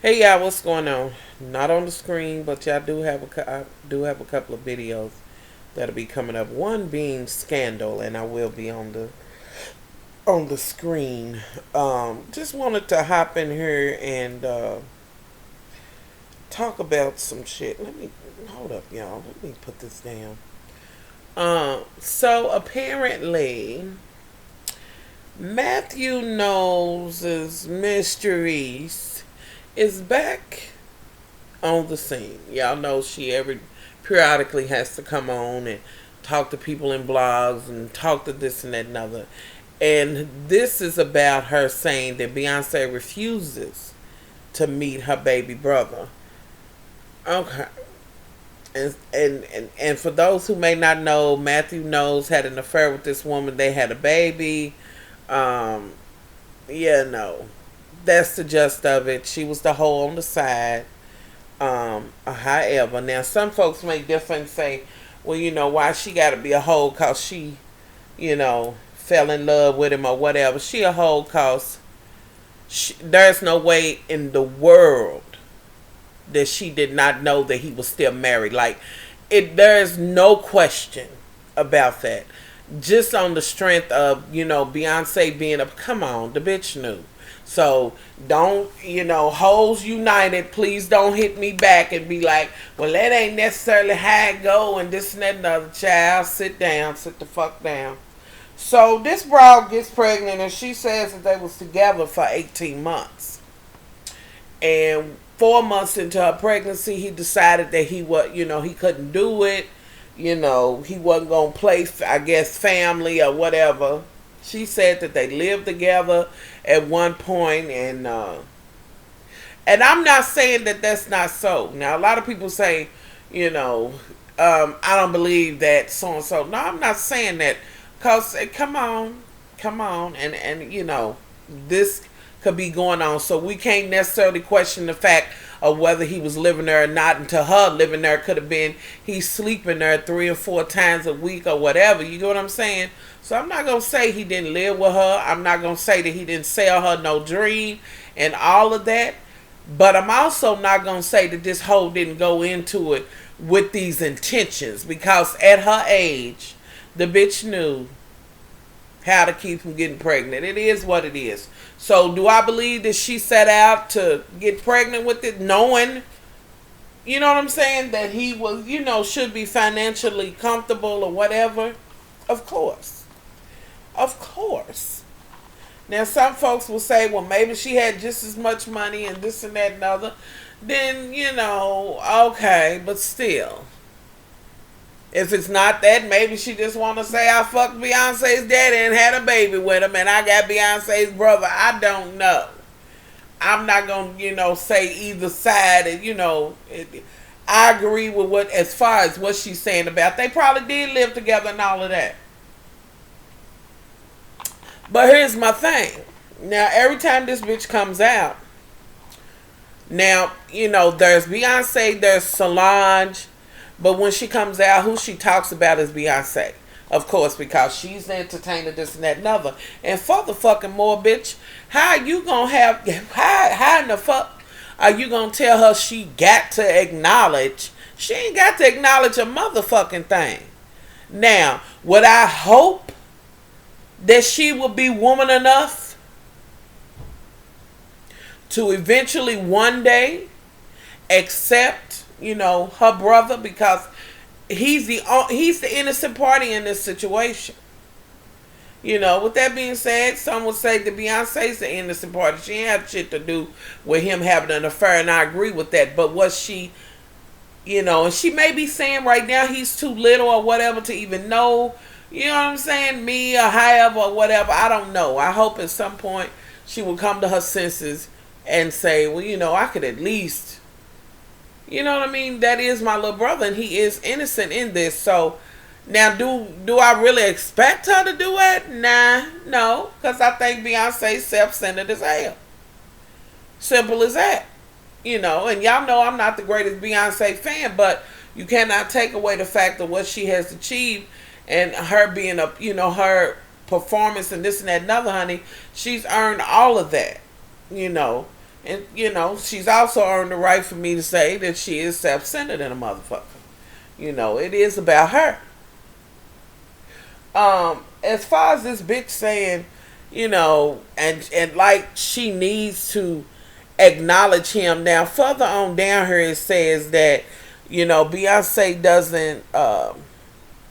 Hey y'all, what's going on? Not on the screen, but y'all do have I do have a couple of videos that'll be coming up. One being Scandal, and I will be on the screen. Just wanted to hop in here and talk about some shit. Let me hold up, y'all. Let me put this down. So apparently, Matthew Knowles' mysteries is back on the scene. Y'all know she every periodically has to come on and talk to people in blogs and talk to this and that and other. And this is about her saying that Beyonce refuses to meet her baby brother. Okay. And for those who may not know, Matthew Knowles had an affair with this woman. They had a baby. Um, yeah, no. That's the gist of it. She was the hoe on the side. However, now some folks may differ and say, well, why she got to be a hoe because she, fell in love with him or whatever. She a hoe because there's no way in the world that she did not know that he was still married. Like, there's no question about that. Just on the strength of, Beyonce being come on, the bitch knew. So don't, hoes united, please don't hit me back and be like, well, that ain't necessarily how it go and this and that and other. Child, sit down, sit the fuck down. So this broad gets pregnant and she says that they was together for 18 months. And 4 months into her pregnancy, he decided that he couldn't do it. He wasn't going to play, I guess, family or whatever. She said that they lived together at one point, and I'm not saying that that's not so. Now, a lot of people say, I don't believe that so and so. No, I'm not saying that, cause come on, and this could be going on, so we can't necessarily question the fact of whether he was living there or not. And to her, living there could have been he's sleeping there 3 or 4 times a week or whatever. You get what I'm saying? So I'm not gonna say he didn't live with her. I'm not gonna say that he didn't sell her no dream and all of that. But I'm also not gonna say that this hoe didn't go into it with these intentions, because at her age, the bitch knew how to keep from getting pregnant. It is what it is. So do I believe that she set out to get pregnant with it, knowing, you know what I'm saying, that he was, should be financially comfortable or whatever? Of course. Of course. Now some folks will say, well, maybe she had just as much money and this and that and other. Then, okay, but still. If it's not that, maybe she just want to say I fucked Beyonce's daddy and had a baby with him and I got Beyonce's brother. I don't know. I'm not going to, say either side. And, I agree with what, as far as what she's saying about, they probably did live together and all of that. But here's my thing. Now, every time this bitch comes out, now, there's Beyonce, there's Solange. But when she comes out, who she talks about is Beyonce. Of course, because she's the entertainer, this and that and other. And for the fucking more, bitch, how you gonna have, how in the fuck are you gonna tell her she got to acknowledge? She ain't got to acknowledge a motherfucking thing. Now, would I hope that she will be woman enough to eventually one day accept, her brother, because he's the innocent party in this situation. With that being said, some would say that Beyonce's the innocent party. She ain't have shit to do with him having an affair, and I agree with that. But was she, and she may be saying right now he's too little or whatever to even know, you know what I'm saying, me or however or whatever. I don't know. I hope at some point she will come to her senses and say, well, I could at least, you know what I mean? That is my little brother, and he is innocent in this. So now, do I really expect her to do it? Nah, no, because I think Beyonce's self-centered as hell. Simple as that. And y'all know I'm not the greatest Beyonce fan, but you cannot take away the fact of what she has achieved and her being her performance and this and that and other, honey. She's earned all of that. And, you know, she's also earned the right for me to say that she is self-centered in a motherfucker. You know, it is about her. As far as this bitch saying, you know, and like she needs to acknowledge him. Now, further on down here, it says that, you know, Beyonce doesn't,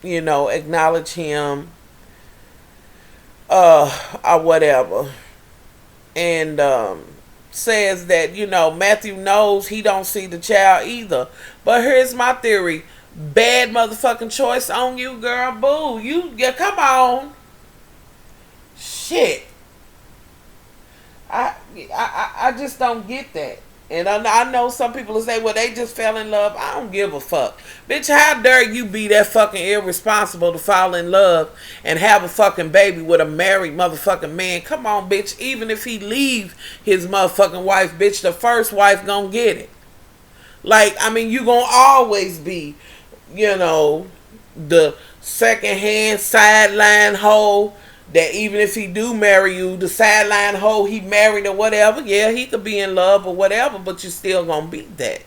you know, acknowledge him, or whatever. And, says that, you know, Matthew knows he don't see the child either. But here's my theory. Bad motherfucking choice on you, girl. Boo. Yeah, come on. Shit. I just don't get that. And I know some people will say, well, they just fell in love. I don't give a fuck. Bitch, how dare you be that fucking irresponsible to fall in love and have a fucking baby with a married motherfucking man? Come on, bitch. Even if he leave his motherfucking wife, bitch, the first wife gonna get it. Like, I mean, you gonna always be, you know, the second-hand sideline hoe. That even if he do marry you, the sideline hoe he married or whatever, yeah, he could be in love or whatever, but you still gonna be that.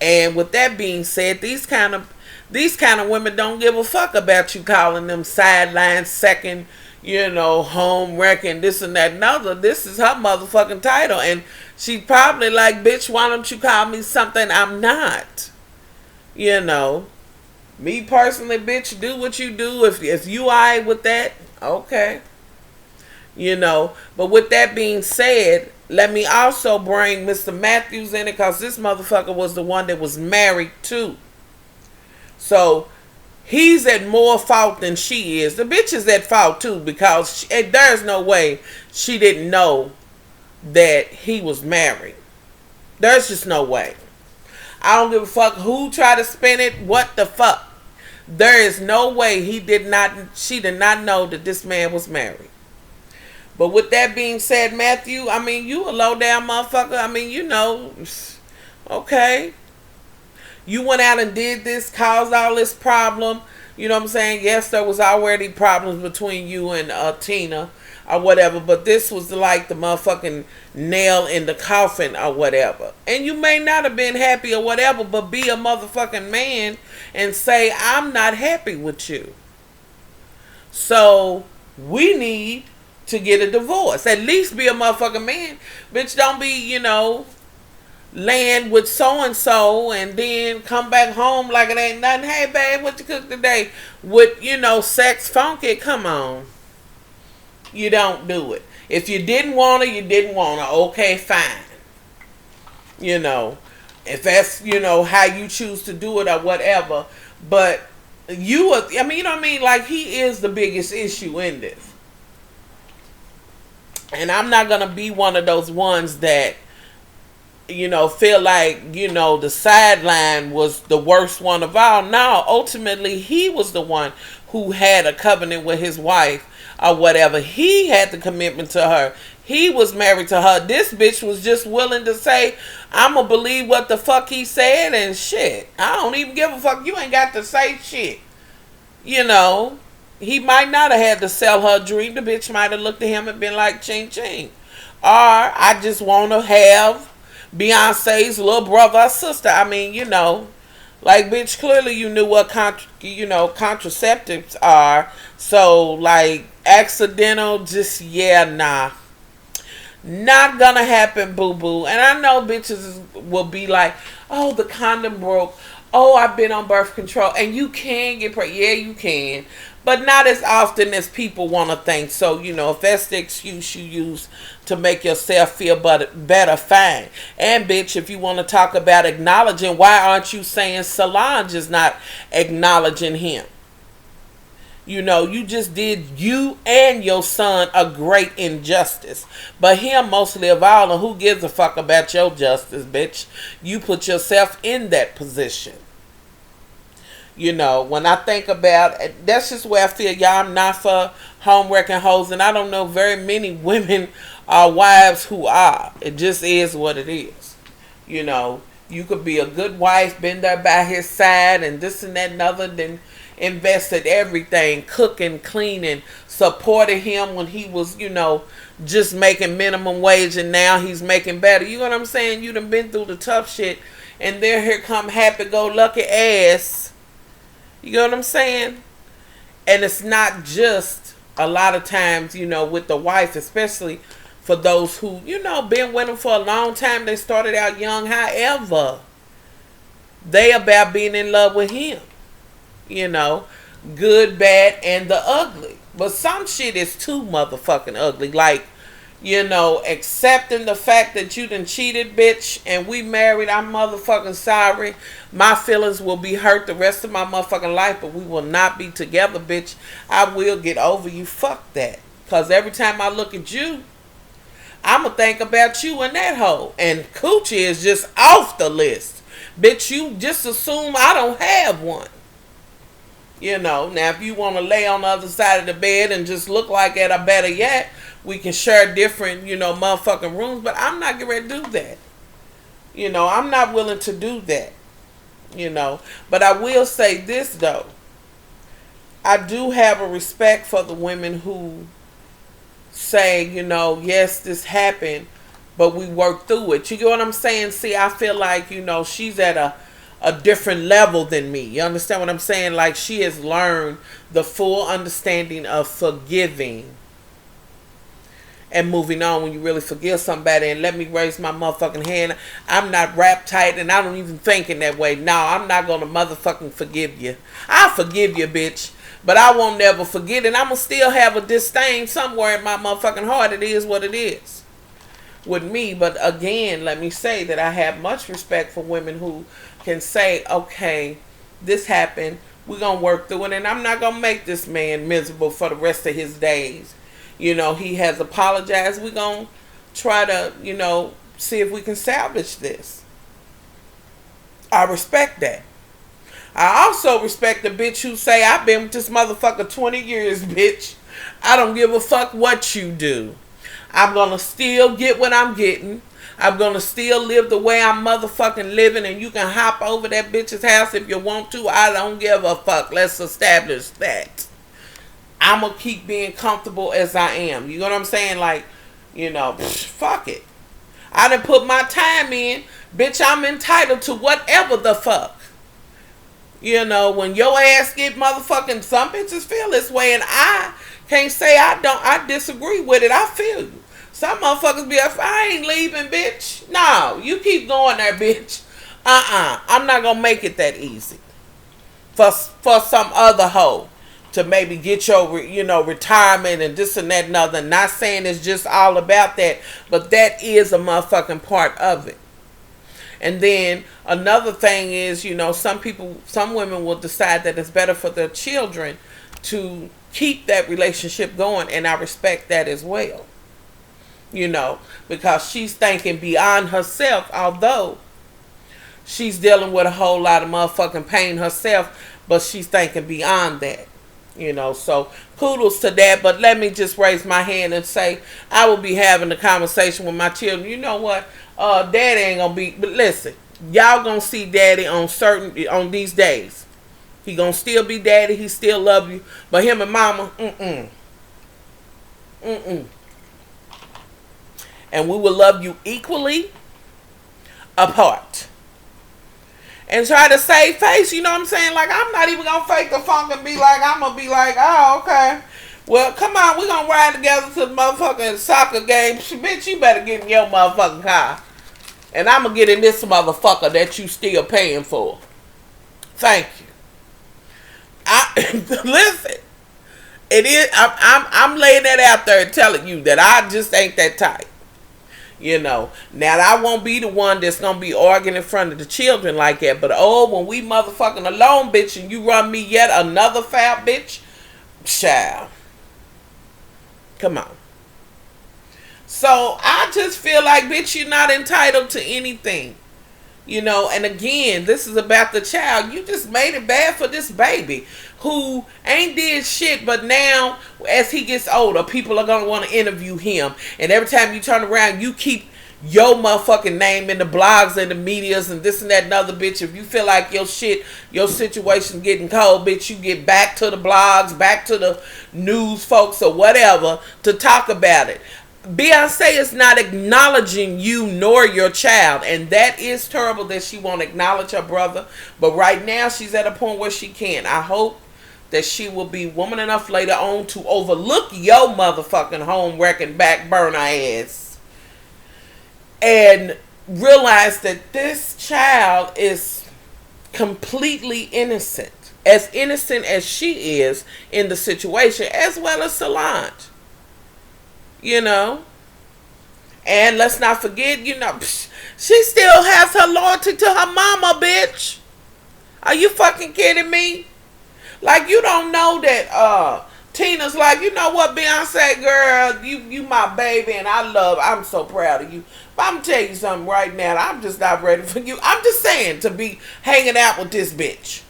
And with that being said, these kind of women don't give a fuck about you calling them sideline second, you know, home wrecking, this and that and other. This is her motherfucking title. And she probably like, bitch, why don't you call me something I'm not? You know. Me personally, bitch, do what you do. If you alright with that, okay. You know, but with that being said, let me also bring Mr. Matthews in it, because this motherfucker was the one that was married too. So, he's at more fault than she is. The bitch is at fault too, because there's no way she didn't know that he was married. There's just no way. I don't give a fuck who tried to spin it. What the fuck? There is no way she did not know that this man was married. But with that being said, Matthew, I mean, you a low down motherfucker. I mean, you know, okay. You went out and did this, caused all this problem. You know what I'm saying? Yes, there was already problems between you and Tina or whatever, but this was like the motherfucking nail in the coffin or whatever. And you may not have been happy or whatever, but be a motherfucking man and say, I'm not happy with you. So we need to get a divorce. At least be a motherfucking man. Bitch, don't be, you know, land with so-and-so and then come back home like it ain't nothing. Hey, babe, what you cook today? With, you know, sex funky. Come on. You don't do it. If you didn't want her, you didn't want her. Okay, fine. You know, if that's, you know, how you choose to do it or whatever. But you are, I mean, you know what I mean? Like, he is the biggest issue in this. And I'm not going to be one of those ones that, you know, feel like, you know, the sideline was the worst one of all. No, ultimately, he was the one who had a covenant with his wife or whatever. He had the commitment to her. He was married to her. This bitch was just willing to say, I'm going to believe what the fuck he said and shit. I don't even give a fuck. You ain't got to say shit. You know, he might not have had to sell her dream. The bitch might have looked at him and been like, ching ching. Or I just want to have Beyonce's little brother or sister. I mean, you know, like, bitch, clearly you knew what contraceptives are. So, like, accidental, just, yeah, nah. Not gonna happen, boo-boo. And I know bitches will be like, oh, the condom broke. Oh, I've been on birth control. And you can get pregnant. Yeah, you can. But not as often as people want to think. So, you know, if that's the excuse you use to make yourself feel better, fine. And, bitch, if you want to talk about acknowledging, why aren't you saying Solange is not acknowledging him? You know, you just did you and your son a great injustice. But him mostly of all, and who gives a fuck about your justice, bitch? You put yourself in that position. You know, when I think about it, that's just where I feel, y'all, I'm not for home wrecking hoes. And I don't know very many women or wives who are. It just is what it is. You know, you could be a good wife, been there by his side and this and that and other, then invested everything, cooking, cleaning, supported him when he was, just making minimum wage, and now he's making better. You know what I'm saying? You done been through the tough shit, and then here come happy-go-lucky ass. You know what I'm saying? And it's not just a lot of times, with the wife, especially for those who, been with him for a long time. They started out young. However, they about being in love with him. Good, bad, and the ugly. But some shit is too motherfucking ugly. Like, accepting the fact that you done cheated, bitch, and we married. I'm motherfucking sorry. My feelings will be hurt the rest of my motherfucking life, but we will not be together, bitch. I will get over you. Fuck that. Because every time I look at you, I'ma think about you and that hoe. And coochie is just off the list. Bitch, you just assume I don't have one. Now if you want to lay on the other side of the bed and just look like it, or better yet, we can share different, motherfucking rooms. But I'm not getting ready to do that. I'm not willing to do that. But I will say this, though. I do have a respect for the women who say, yes, this happened, but we worked through it. You get what I'm saying? See, I feel like, she's at a different level than me. You understand what I'm saying? Like, she has learned the full understanding of forgiving and moving on. When you really forgive somebody, and let me raise my motherfucking hand, I'm not wrapped tight, and I don't even think in that way. No, I'm not gonna motherfucking forgive you. I'll forgive you, bitch, but I won't never forget it. I'm gonna still have a disdain somewhere in my motherfucking heart. It is what it is with me. But again, let me say that I have much respect for women who can say, okay, this happened, we're gonna work through it, and I'm not gonna make this man miserable for the rest of his days. He has apologized. We're going to try to, see if we can salvage this. I respect that. I also respect the bitch who say, I've been with this motherfucker 20 years, bitch. I don't give a fuck what you do. I'm going to still get what I'm getting. I'm going to still live the way I'm motherfucking living, and you can hop over that bitch's house if you want to. I don't give a fuck. Let's establish that. I'm going to keep being comfortable as I am. You know what I'm saying? Like, fuck it. I done put my time in. Bitch, I'm entitled to whatever the fuck. When your ass get motherfucking, some bitches feel this way, and I can't say I disagree with it. I feel you. Some motherfuckers be like, I ain't leaving, bitch. No, you keep going there, bitch. I'm not going to make it that easy. For some other hoe to maybe get your, retirement and this and that and other. Not saying it's just all about that, but that is a motherfucking part of it. And then another thing is, some women will decide that it's better for their children to keep that relationship going, and I respect that as well. Because she's thinking beyond herself, although she's dealing with a whole lot of motherfucking pain herself, but she's thinking beyond that. So kudos to that. But let me just raise my hand and say, I will be having a conversation with my children. You know what? Daddy ain't gonna be, but listen, y'all gonna see daddy on these days. He gonna still be daddy. He still love you. But him and mama, and we will love you equally apart. And try to save face, you know what I'm saying? Like, I'm not even going to fake the funk and be like, I'm going to be like, oh, okay. Well, come on, we're going to ride together to the motherfucking soccer game. Bitch, you better get in your motherfucking car. And I'm going to get in this motherfucker that you still paying for. Thank you. Listen, it is, I'm laying that out there and telling you that I just ain't that type. Now I won't be the one that's gonna be arguing in front of the children like that. But when we motherfucking alone, bitch, and you run me yet another foul, bitch, child, come on. So I just feel like, bitch, you're not entitled to anything. And again, this is about the child. You just made it bad for this baby who ain't did shit, but now as he gets older, people are going to want to interview him. And every time you turn around, you keep your motherfucking name in the blogs and the medias and this and that and other, bitch. If you feel like your situation getting cold, bitch, you get back to the blogs, back to the news folks or whatever to talk about it. Beyonce is not acknowledging you nor your child, and that is terrible that she won't acknowledge her brother. But right now she's at a point where she can. I hope that she will be woman enough later on to overlook your motherfucking home wrecking back burner ass and realize that this child is completely innocent as she is in the situation, as well as Solange. You know, and let's not forget, you know, she still has her loyalty to her mama, bitch. Are you fucking kidding me? Like, you don't know that Tina's like, you know what, Beyonce, girl, you my baby, and I'm so proud of you. But I'm gonna tell you something right now, I'm just not ready for you. I'm just saying, to be hanging out with this bitch.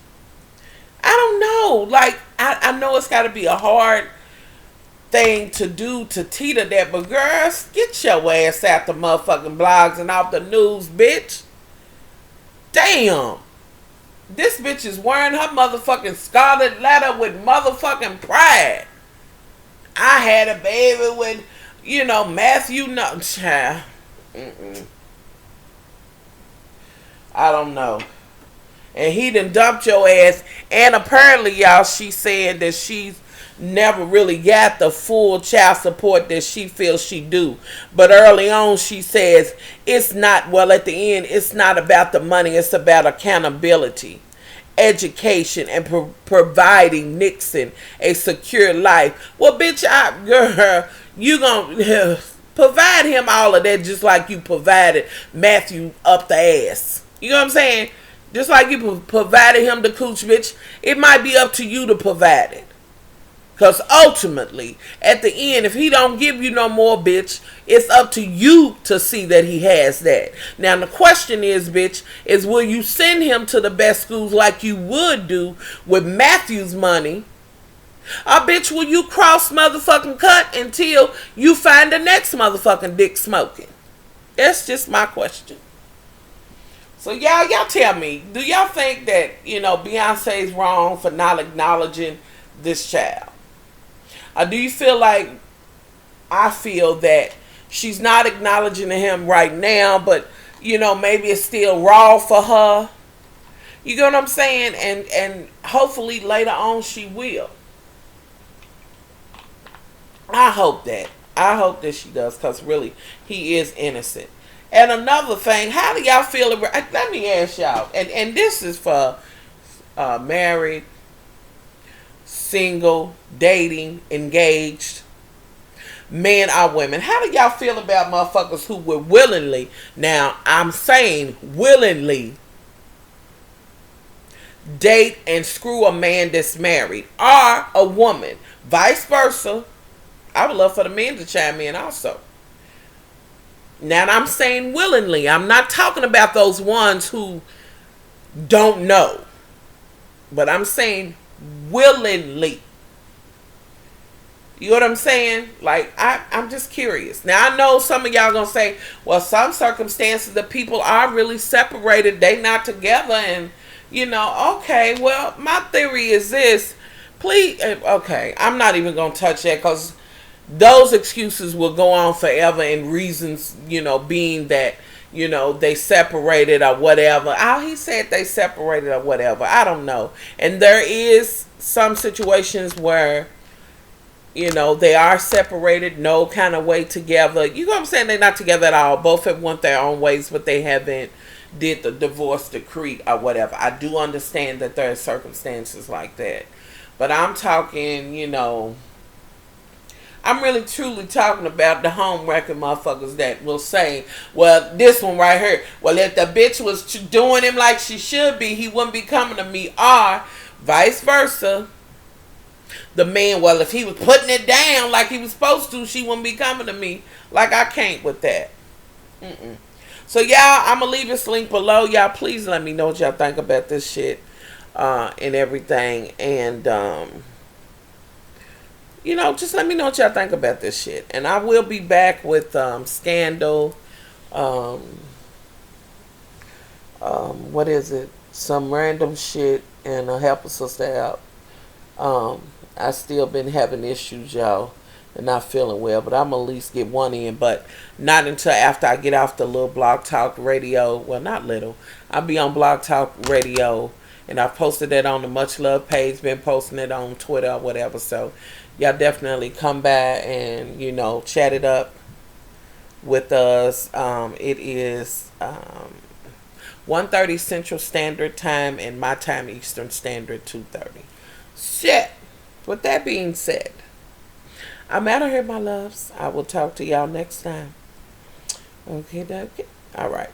I don't know. Like, I know it's gotta be a hard thing to do to teeter that, but girls, get your ass out the motherfucking blogs and off the news, bitch. Damn. This bitch is wearing her motherfucking scarlet letter with motherfucking pride. I had a baby with, you know, Matthew. No, child. I don't know. And he done dumped your ass. And apparently, y'all, she said that she's never really got the full child support that she feels she do. But early on she says it's not, well, at the end, it's not about the money, it's about accountability, education, and providing Nixon a secure life. Well, bitch, girl, you gonna provide him all of that just like you provided Matthew up the ass. You know what I'm saying? Just like you provided him the cooch, bitch. It might be up to you to provide it. Because ultimately, at the end, if he don't give you no more, bitch, it's up to you to see that he has that. Now, the question is, bitch, is will you send him to the best schools like you would do with Matthew's money? Or, bitch, will you cross motherfucking cut until you find the next motherfucking dick smoking? That's just my question. So, y'all tell me, do y'all think that, you know, Beyonce's wrong for not acknowledging this child? Or do you feel like I feel that she's not acknowledging him right now, but, you know, maybe it's still raw for her? You get what I'm saying? And hopefully later on she will. I hope that. I hope that she does, because really, he is innocent. And another thing, how do y'all feel about, let me ask y'all, and this is for married, single, dating, engaged, men or women. How do y'all feel about motherfuckers who would willingly, now I'm saying willingly, date and screw a man that's married, or a woman, vice versa? I would love for the men to chime in also. Now I'm saying willingly. I'm not talking about those ones who don't know, but I'm saying willingly. You know what I'm saying? Like, I'm just curious. Now, I know some of y'all gonna say, well, some circumstances the people are really separated. They not together, and, you know, okay, well, my theory is this. Please, okay, I'm not even gonna touch that, because those excuses will go on forever, and reasons, you know, being that, you know, they separated or whatever. Oh, he said they separated or whatever. I don't know. And there is some situations where, you know, they are separated, no kind of way together. You know what I'm saying? They're not together at all. Both have went their own ways, but they haven't did the divorce decree or whatever. I do understand that there are circumstances like that. But I'm talking, you know, I'm really truly talking about the home wrecking motherfuckers that will say, well, this one right here, well, if the bitch was doing him like she should be, he wouldn't be coming to me. Or vice versa. The man, well, if he was putting it down like he was supposed to, she wouldn't be coming to me. Like, I can't with that. So, y'all, I'm going to leave this link below. Y'all, please let me know what y'all think about this shit and everything. And, you know, just let me know what y'all think about this shit. And I will be back with Scandal Um, what is it? Some random shit and help a sister out. Um, I still been having issues, y'all, and not feeling well, but I'm gonna at least get one in, but not until after I get off the little Blog Talk Radio. Well, not little. I'll be on Blog Talk Radio, and I've posted that on the Much Love page, been posting it on Twitter or whatever. So y'all definitely come by and, chat it up with us. It is 1:30 Central Standard Time, and my time Eastern Standard 2:30. Shit. With that being said, I'm out of here, my loves. I will talk to y'all next time. Okay, okay. All right.